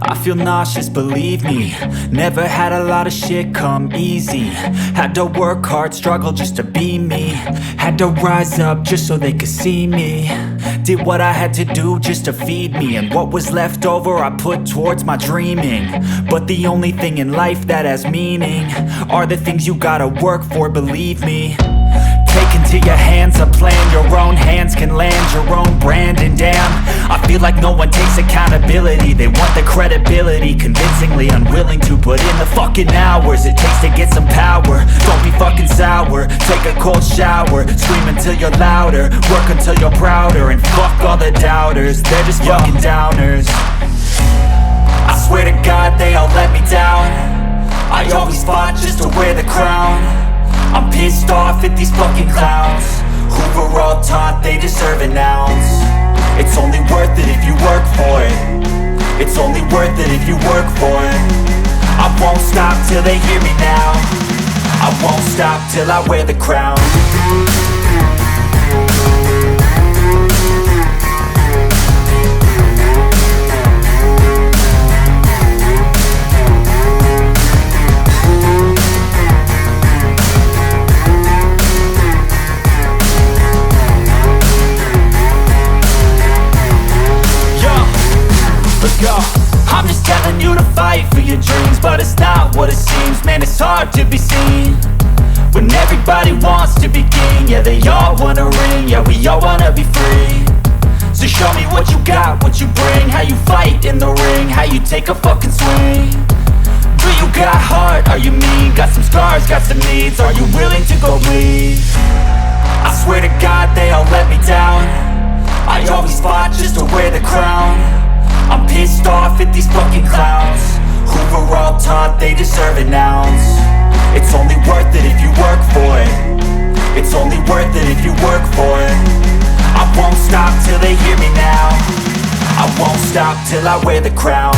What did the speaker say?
I feel nauseous, believe me. Never had a lot of shit come easy. Had to work hard, struggle just to be me. Had to rise up just so they could see me. Did what I had to do just to feed me. And what was left over I put towards my dreaming. But the only thing in life that has meaning are the things you gotta work for, believe me. Take into your hands a plan, your own hands can land your own brand. And damn, I feel like no one takes accountability. They want the credibility, convincingly unwilling to put in the fucking hours it takes to get some power. Don't be fucking sour, take a cold shower. Scream until you're louder, work until you're prouder. And fuck all the doubters, they're just fucking downers. I swear to God they all let me down. I always fought just to wear the crown. I'm pissed off at these fucking clowns who were all taught they deserve an ounce. It's only worth it if you work for it. It's only worth it if you work for it. I won't stop till they hear me now. I won't stop till I wear the crown. I'm just telling you to fight for your dreams, but it's not what it seems. Man, it's hard to be seen when everybody wants to be king. Yeah, they all wanna ring, yeah, we all wanna be free. So show me what you got, what you bring, how you fight in the ring, how you take a fucking swing. Do you got heart, are you mean? Got some scars, got some needs, are you willing to go bleed? I swear to God they all let me down. I always fought just to wear the crown. I'm pissed off at these fucking clowns who were all taught they deserve an ounce. It's only worth it if you work for it. It's only worth it if you work for it. I won't stop till they hear me now. I won't stop till I wear the crown.